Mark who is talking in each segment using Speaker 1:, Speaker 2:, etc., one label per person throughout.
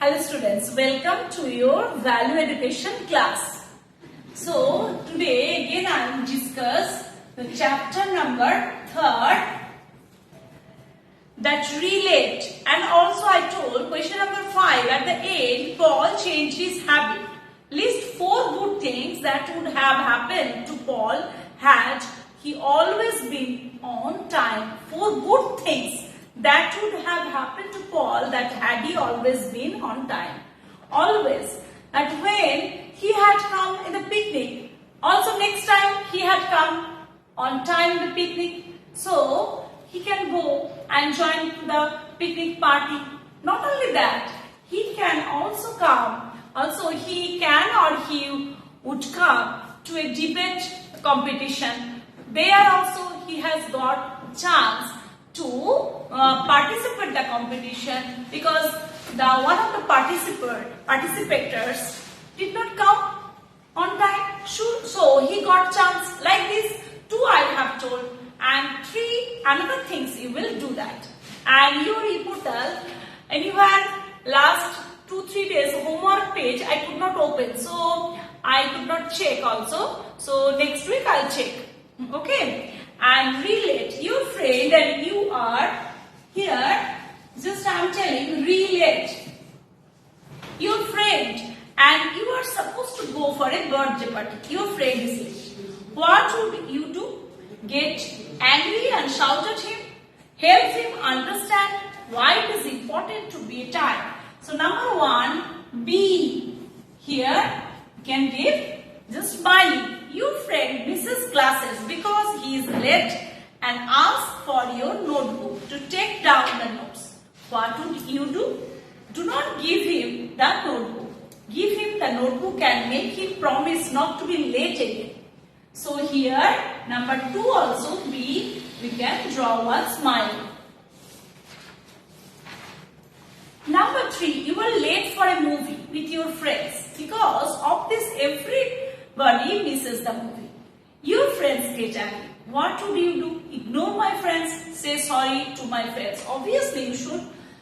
Speaker 1: Hello students, welcome to your value education class. So today again I will discuss the chapter number 3rd, that relate, and also I told question number 5 at the end. Paul changed his habit. List 4 good things that would have happened to Paul had he always been on time. 4 good things that would have happened to Paul that had he always been on time. Always. That when he had come in the picnic, also next time he had come on time in the picnic, so he can go and join the picnic party. Not only that, he can also come, he would come to a debate competition. There also he has got chance to participate the competition, because one of the participators did not come on time, so he got chance. Like this 2 I have told, and 3 another things you will do that. And your e-portal, anywhere last 2-3 days homework page I could not open, so I could not check also. So next week I'll check. Okay. And relate, your friend and you are here, just I am telling, relate. Your friend and you are supposed to go for a birthday party. Your friend is late. What would you do? Get angry and shout at him? Help him understand why it is important to be time. So number 1, be. Here you can give just smiling. Your friend misses classes because he is late and asks for your notebook to take down the notes. What would you do? Do not give him the notebook. Give him the notebook and make him promise not to be late again. So here number 2 also, be, we can draw one smile. Number 3, you were late for a movie with your friends. Because of this, everybody misses the movie. Your friends get angry. What would you do? Ignore my friends. Say sorry to my friends. Obviously, you should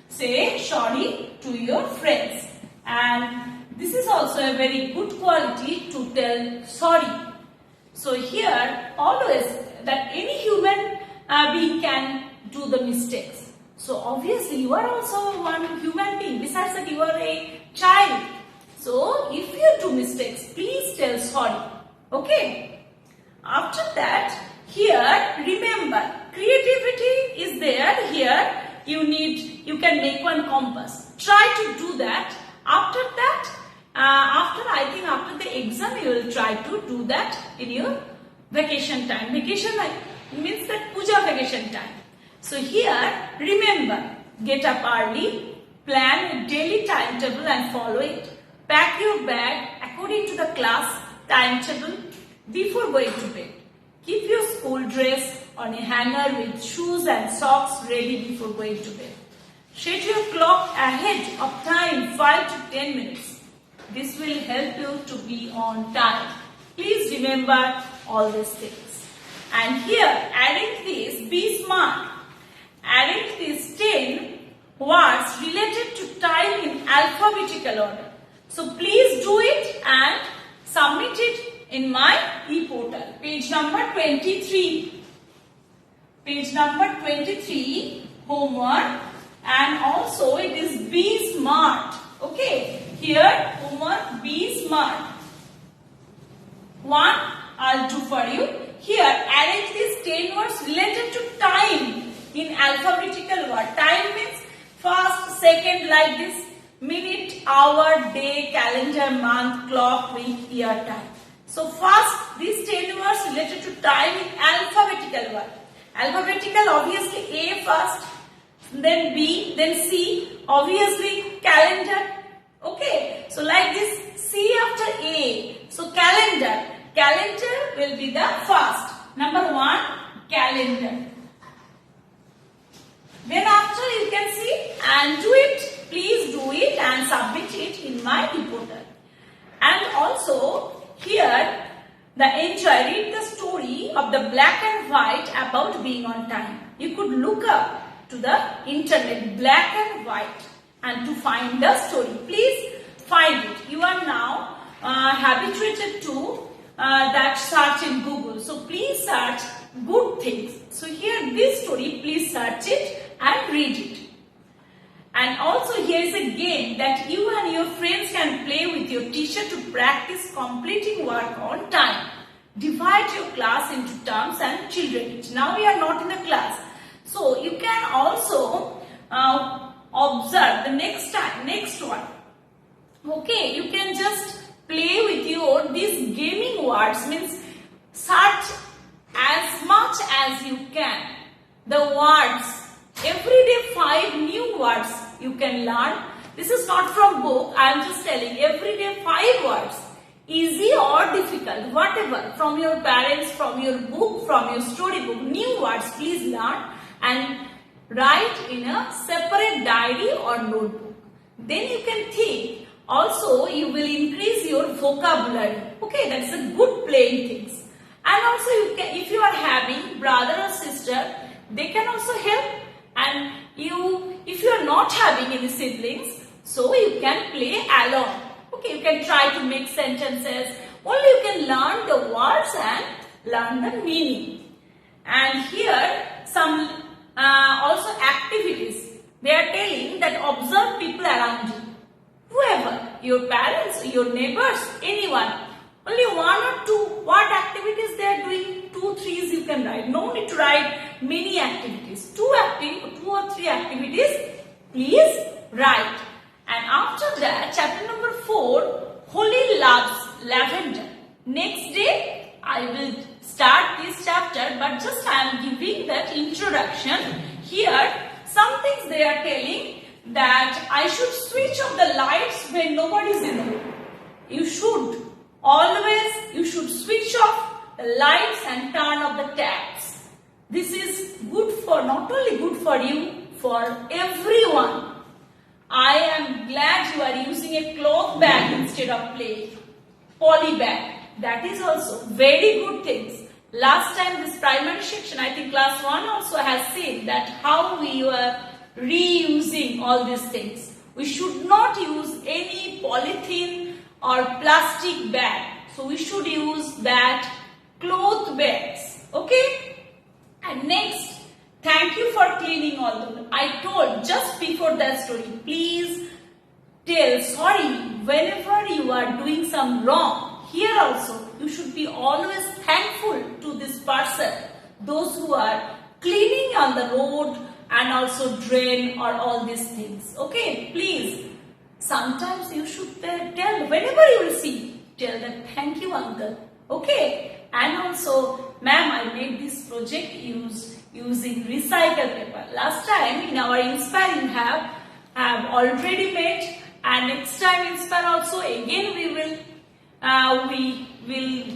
Speaker 1: say sorry to your friends. And this is also a very good quality to tell sorry. So here, always that any human being can do the mistakes. So obviously, you are also one human being. Besides that, you are a child. So if you do mistakes, please tell sorry. Okay. After that, here remember, creativity is there. Here you can make one compass. Try to do that. After that, after the exam, you will try to do that in your vacation time. Vacation means that puja vacation time. So here remember, get up early, plan a daily timetable and follow it. Pack your bag according to the class timetable before going to bed. Keep your school dress on a hanger with shoes and socks ready before going to bed. Set your clock ahead of time 5 to 10 minutes. This will help you to be on time. Please remember all these things. And here, arrange this, be smart. Arrange these 10 words related to time in alphabetical order. So please do it and submit it in my e-portal. Page number 23. Page number 23, homework, and also it is be smart. Okay, here homework, be smart. 1 I'll do for you. Here arrange these 10 words related to time in alphabetical order. Time means first, second, like this. Minute, hour, day, calendar, month, clock, week, year, time. So first, these 10 words related to time in alphabetical order. Alphabetical, obviously A first, then B, then C, obviously calendar. Okay, so like this, C after A. So calendar. Calendar will be the first. Number 1, calendar. Then after you can see and do it. Please do it and submit it in my e-portal. And also here, read the story of the black and white about being on time. You could look up to the internet, black and white. and to find the story. Please find it. You are now habituated to that search in Google. So please search good things. So here this story, please search it and read it. And also here is a game that you and your friends can play with your teacher to practice completing work on time. Divide your class into terms and children. Now we are not in the class. So you can also observe the next one. Okay, you can just play with your these gaming words, means search as much as you can the words. Every day 5 new words you can learn. This is not from book. I am just telling. Every day 5 words, easy or difficult, whatever, from your parents, from your book, from your storybook. New words please learn and write in a separate diary or notebook. Then you can think. Also, you will increase your vocabulary. Okay, that's a good playing things. And also, you can, if you are having brother or sister, they can also help. And if you are not having any siblings, so you can play along. Okay, you can try to make sentences. Only you can learn the words and learn the meaning. And here some also activities. They are telling that observe people around you. Whoever, your parents, your neighbors, anyone. Only 1 or 2, what activities they are doing, 2, 3 you can write. No need to write many activities. 2 or 3 activities, please write. And after that, chapter number 4, Holly loves lavender. Next day, I will start this chapter, but just I am giving that introduction. Here, some things they are telling that I should switch off the lights when nobody is in the room. You should switch off the lights and turn off the taps. This is good for, not only good for you, for everyone. I am glad you are using a cloth bag instead of plain poly bag. That is also very good things. Last time this primary section, I think class 1 also has seen that how we were reusing all these things. We should not use any polythene or plastic bag. So we should use that cloth bags. Okay? And next, thank you for cleaning all the. I told just before that story, please tell sorry whenever you are doing some wrong. Here also, you should be always thankful to this person, those who are cleaning on the road and also drain or all these things. Okay, please. Sometimes you should tell, whenever you will see, tell them thank you uncle. Okay, and also ma'am, I made this project using recycled paper. Last time in our Inspire have already made, and next time Inspire also again we will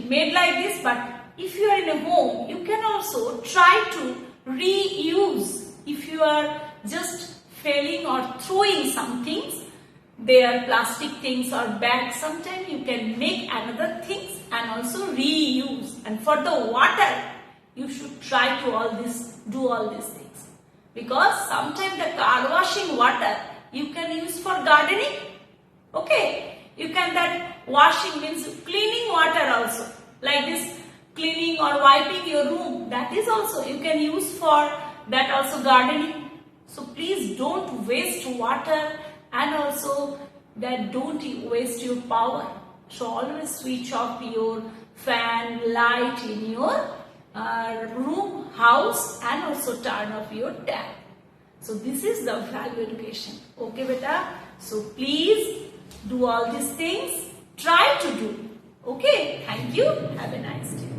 Speaker 1: made like this. But if you are in a home, you can also try to reuse. If you are just failing or throwing some things, they are plastic things or bags, sometimes you can make another things and also reuse. And for the water, you should try to do all these things, because sometimes the car washing water you can use for gardening. Okay, you can, that washing means cleaning water also, like this cleaning or wiping your room, that is also you can use for that also gardening. So please don't waste water, and also that don't waste your power. So always switch off your fan, light in your room, house, and also turn off your tap. So this is the value education. Okay beta, so please do all these things, try to do. Okay, thank you, have a nice day.